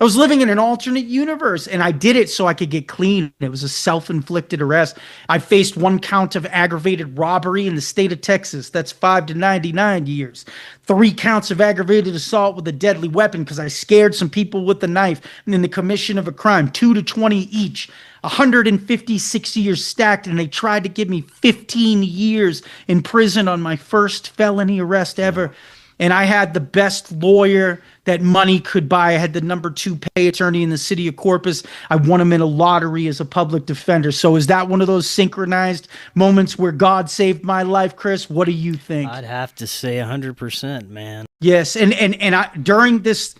S3: I was living in an alternate universe, and I did it so I could get clean. It was a self-inflicted arrest. I faced 1 count of aggravated robbery in the state of Texas. That's 5 to 99 years. 3 counts of aggravated assault with a deadly weapon because I scared some people with a knife and in the commission of a crime. 2 to 20 each. 156 years stacked, and they tried to give me 15 years in prison on my first felony arrest ever. And I had the best lawyer that money could buy. I had the number 2 pay attorney in the city of Corpus. I won him in a lottery as a public defender. So is that one of those synchronized moments where God saved my life, Chris? What do you think?
S2: I'd have to say 100%, man.
S3: Yes, and I, during this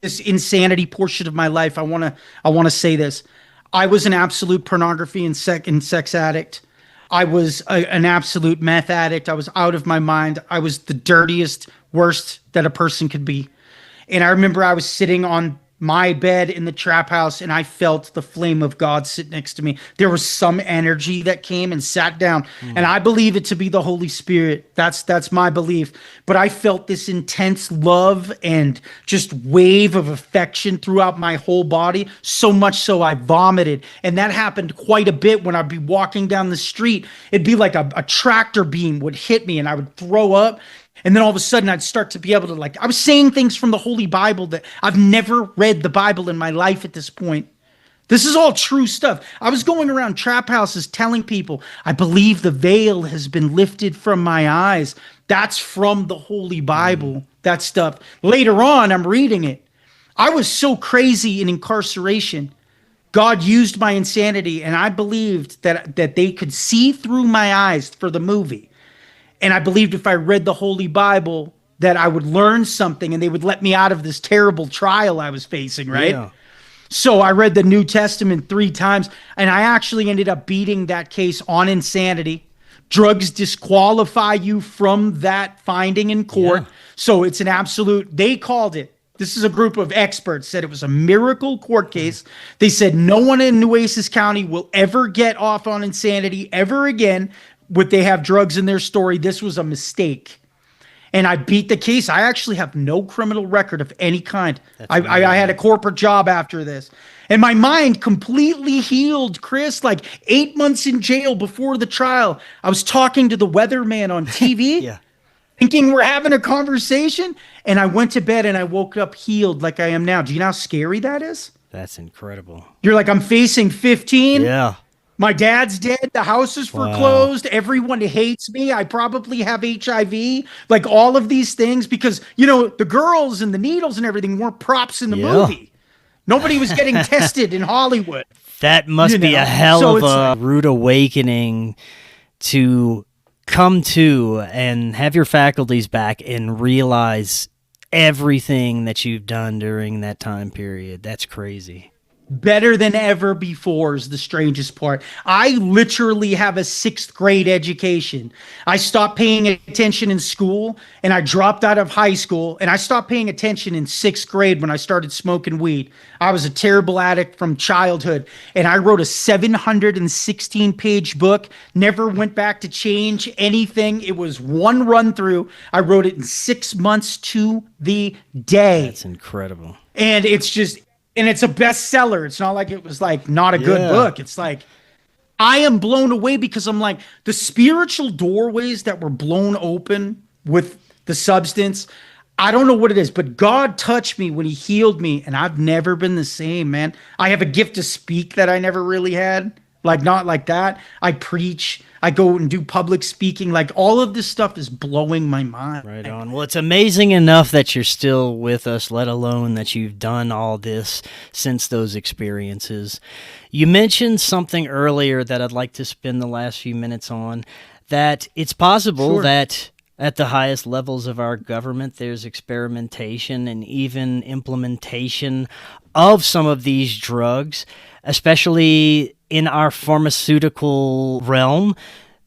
S3: insanity portion of my life, I want to say this. I was an absolute pornography and sex addict. I was an absolute meth addict. I was out of my mind. I was the dirtiest, worst that a person could be. And I remember I was sitting on my bed in the trap house, and I felt the flame of God sit next to me. There was some energy that came and sat down, and I believe it to be the Holy Spirit. That's my belief. But I felt this intense love and just wave of affection throughout my whole body, so much so I vomited. And that happened quite a bit when I'd be walking down the street. It'd be like a tractor beam would hit me, and I would throw up. And then all of a sudden I'd start to be able to, I was saying things from the Holy Bible that I've never read the Bible in my life at this point. This is all true stuff. I was going around trap houses telling people, I believe the veil has been lifted from my eyes. That's from the Holy Bible, that stuff. Later on, I'm reading it. I was so crazy in incarceration. God used my insanity, and I believed that they could see through my eyes for the movie. And I believed if I read the Holy Bible that I would learn something and they would let me out of this terrible trial I was facing, right? Yeah. So I read the New Testament 3 times, and I actually ended up beating that case on insanity. Drugs disqualify you from that finding in court. Yeah. So it's an absolute, they called it, this is a group of experts, said it was a miracle court case. They said no one in Nueces County will ever get off on insanity ever again. Would they have drugs in their story? This was a mistake. And I beat the case. I actually have no criminal record of any kind. I had a corporate job after this. And my mind completely healed, Chris. 8 months in jail before the trial. I was talking to the weatherman on TV, yeah, thinking we're having a conversation. And I went to bed and I woke up healed like I am now. Do you know how scary that is?
S2: That's incredible.
S3: You're like, I'm facing 15.
S2: Yeah.
S3: My dad's dead. The house is foreclosed. Wow. Everyone hates me. I probably have HIV. All of these things because, the girls and the needles and everything weren't props in the movie. Nobody was getting tested in Hollywood.
S2: That must be a hell of a rude awakening to come to and have your faculties back and realize everything that you've done during that time period. That's crazy.
S3: Better than ever before is the strangest part. I literally have a 6th grade education. I stopped paying attention in school, and I dropped out of high school, and I stopped paying attention in 6th grade when I started smoking weed. I was a terrible addict from childhood, and I wrote a 716-page book, never went back to change anything. It was one run through. I wrote it in 6 months to the day.
S2: That's incredible.
S3: And it's just... And it's a bestseller. It's not like it was not a good book. It's I am blown away because I'm the spiritual doorways that were blown open with the substance. I don't know what it is, but God touched me when he healed me, and I've never been the same, man. I have a gift to speak that I never really had. Not like that. I preach. I go and do public speaking. All of this stuff is blowing my mind.
S2: Right on. Well, it's amazing enough that you're still with us, let alone that you've done all this since those experiences. You mentioned something earlier that I'd like to spend the last few minutes on, that it's possible that at the highest levels of our government, there's experimentation and even implementation of some of these drugs, especially in our pharmaceutical realm.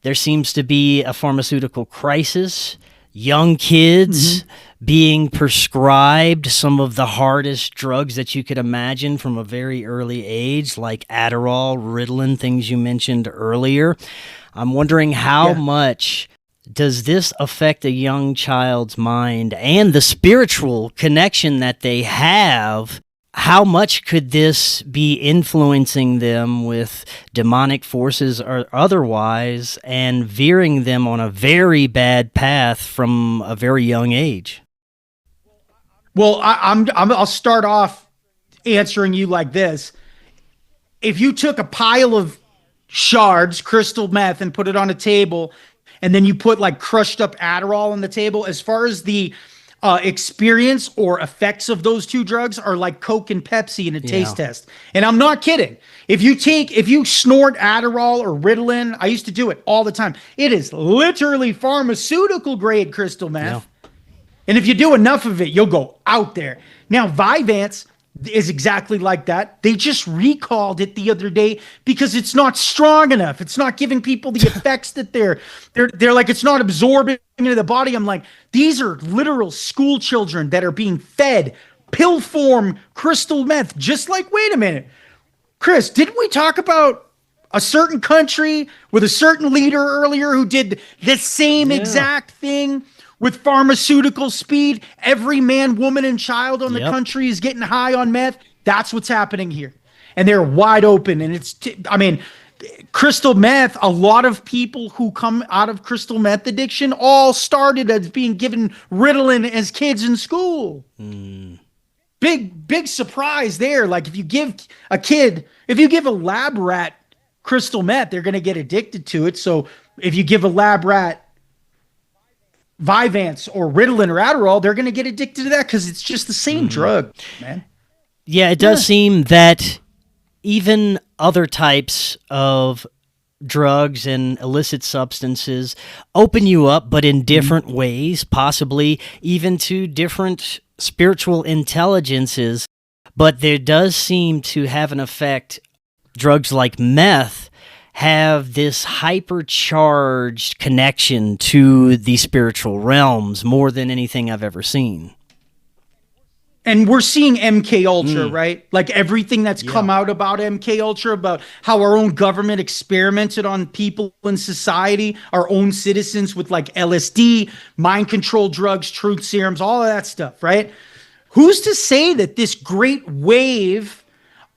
S2: There seems to be a pharmaceutical crisis. Young kids being prescribed some of the hardest drugs that you could imagine from a very early age, like Adderall, Ritalin, things you mentioned earlier. I'm wondering how much does this affect a young child's mind and the spiritual connection that they have? How much could this be influencing them with demonic forces or otherwise and veering them on a very bad path from a very young age?
S3: Well, I'll start off answering you like this. If you took a pile of shards, crystal meth, and put it on a table, and then you put like crushed up Adderall on the table, as far as the experience or effects of those two drugs are like Coke and Pepsi in a taste test. And I'm not kidding. If you snort Adderall or Ritalin, I used to do it all the time. It is literally pharmaceutical grade crystal meth. Yeah. And if you do enough of it, you'll go out there. Now, Vyvanse is exactly like that. They just recalled it the other day because it's not strong enough. It's not giving people the effects that they're like, it's not absorbing into the body. I'm like, these are literal school children that are being fed pill form crystal meth. Just like, wait a minute, Chris, didn't we talk about a certain country with a certain leader earlier who did the same exact thing? With pharmaceutical speed, every man, woman, and child on the country is getting high on meth. That's what's happening here. And they're wide open. And crystal meth, a lot of people who come out of crystal meth addiction all started as being given Ritalin as kids in school. Big surprise there. Like if you give a lab rat crystal meth, they're going to get addicted to it. So if you give a lab rat Vyvanse or Ritalin or Adderall, they're going to get addicted to that because it's just the same drug, man.
S2: Yeah, it does seem that even other types of drugs and illicit substances open you up, but in different ways, possibly even to different spiritual intelligences. But there does seem to have an effect. Drugs like meth have this hypercharged connection to the spiritual realms more than anything I've ever seen.
S3: And we're seeing MK Ultra, right? Like everything that's come out about MK Ultra, about how our own government experimented on people in society, our own citizens with like LSD, mind control drugs, truth serums, all of that stuff, right? Who's to say that this great wave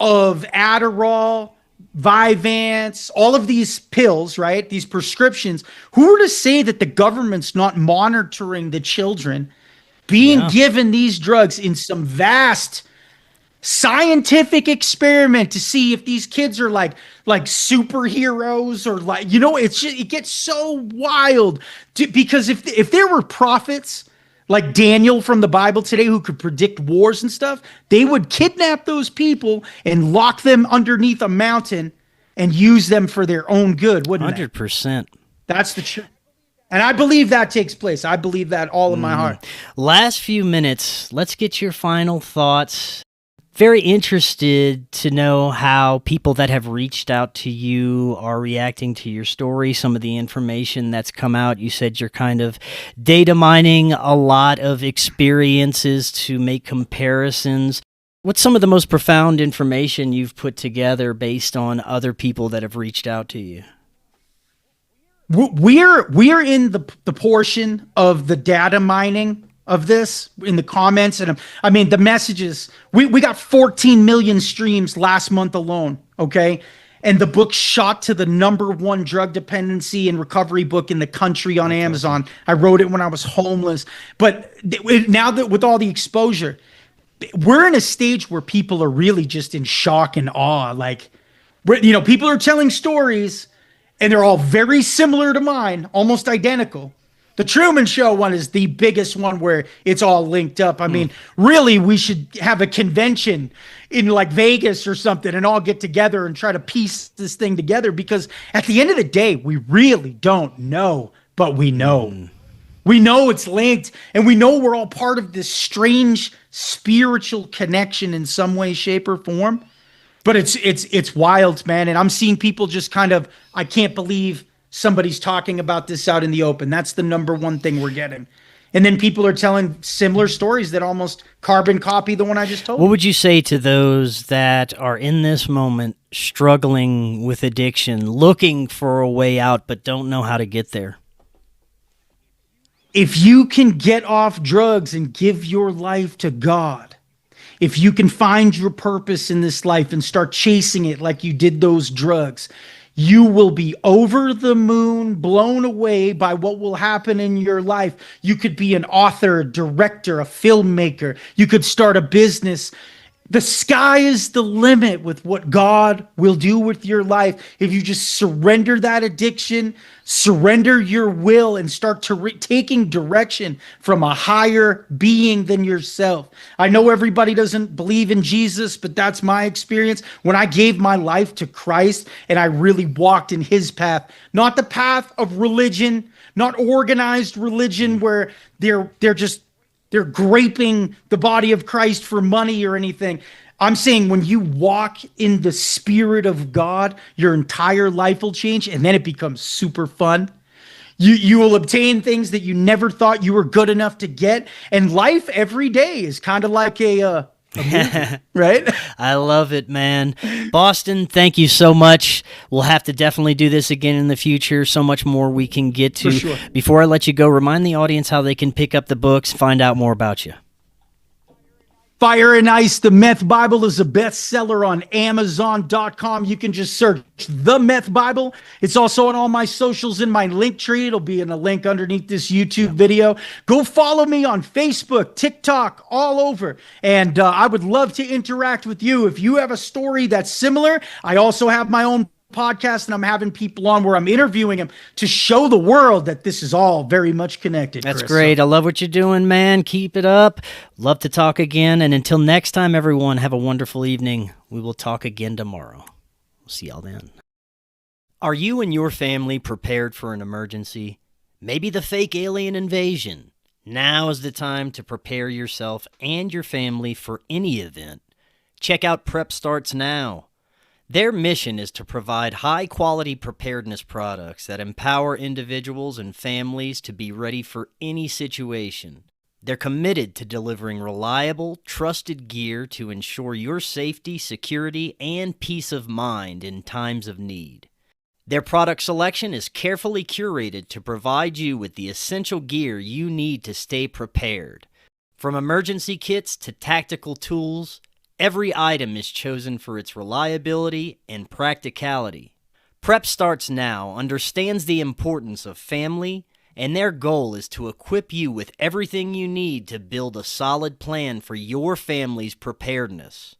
S3: of Adderall, Vyvanse, all of these pills, right? These prescriptions, who are to say that the government's not monitoring the children being given these drugs in some vast scientific experiment to see if these kids are like superheroes or like, it gets so wild because if there were prophets like Daniel from the Bible today who could predict wars and stuff, they would kidnap those people and lock them underneath a mountain and use them for their own good, wouldn't they?
S2: 100%.
S3: That's the truth. And I believe that takes place. I believe that all in my heart.
S2: Last few minutes, let's get your final thoughts. Very interested to know how people that have reached out to you are reacting to your story, some of the information that's come out. You said you're kind of data mining a lot of experiences to make comparisons. What's some of the most profound information you've put together based on other people that have reached out to you?
S3: We're in the portion of the data mining of this in the comments. And I mean, the messages, we got 14 million streams last month alone. Okay. And the book shot to the #1 drug dependency and recovery book in the country on Amazon. I wrote it when I was homeless, but now that with all the exposure, we're in a stage where people are really just in shock and awe. Like, people are telling stories and they're all very similar to mine, almost identical. The Truman Show one is the biggest one where it's all linked up. I mean, really, we should have a convention in like Vegas or something and all get together and try to piece this thing together, because at the end of the day, we really don't know, but we know. We know it's linked, and we know we're all part of this strange spiritual connection in some way, shape, or form. But it's wild, man. And I'm seeing people just kind of, I can't believe somebody's talking about this out in the open. That's the #1 thing we're getting. And then people are telling similar stories that almost carbon copy the one I just told.
S2: What would you say to those that are in this moment struggling with addiction, looking for a way out, but don't know how to get there?
S3: If you can get off drugs and give your life to God, If you can find your purpose in this life and start chasing it like you did those drugs, you will be over the moon, blown away by what will happen in your life. You could be an author, a director, a filmmaker. You could start a business. The sky is the limit with what God will do with your life if you just surrender that addiction, surrender your will, and start to taking direction from a higher being than yourself. I know everybody doesn't believe in Jesus, but that's my experience. When I gave my life to Christ and I really walked in his path, not the path of religion, not organized religion where they're graping the body of Christ for money or anything. I'm saying when you walk in the Spirit of God, your entire life will change, and then it becomes super fun. You will obtain things that you never thought you were good enough to get, and life every day is kind of like a movie, right?
S2: I love it, man. Boston, thank you so much. We'll have to definitely do this again in the future. So much more we can get to.
S3: For sure.
S2: Before I let you go, remind the audience how they can pick up the books, find out more about you.
S3: Fire and Ice, the Meth Bible, is a bestseller on Amazon.com. You can just search the Meth Bible. It's also on all my socials in my link tree. It'll be in a link underneath this YouTube video. Go follow me on Facebook, TikTok, all over. And I would love to interact with you. If you have a story that's similar, I also have my own podcast, and I'm having people on where I'm interviewing them to show the world that this is all very much connected.
S2: That's
S3: Chris.
S2: great. I love what you're doing, man. Keep it up. Love to talk again. And until next time, everyone, have a wonderful evening. We will talk again tomorrow. We'll see y'all then. Are you and your family prepared for an emergency? Maybe the fake alien invasion. Now is the time to prepare yourself and your family for any event. Check out Prep Starts Now. Their mission is to provide high-quality preparedness products that empower individuals and families to be ready for any situation. They're committed to delivering reliable, trusted gear to ensure your safety, security, and peace of mind in times of need. Their product selection is carefully curated to provide you with the essential gear you need to stay prepared. From emergency kits to tactical tools, every item is chosen for its reliability and practicality. Prep Starts Now understands the importance of family, and their goal is to equip you with everything you need to build a solid plan for your family's preparedness.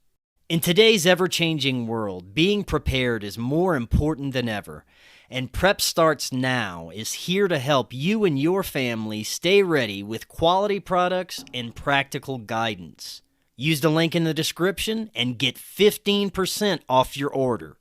S2: In today's ever-changing world, being prepared is more important than ever, and Prep Starts Now is here to help you and your family stay ready with quality products and practical guidance. Use the link in the description and get 15% off your order.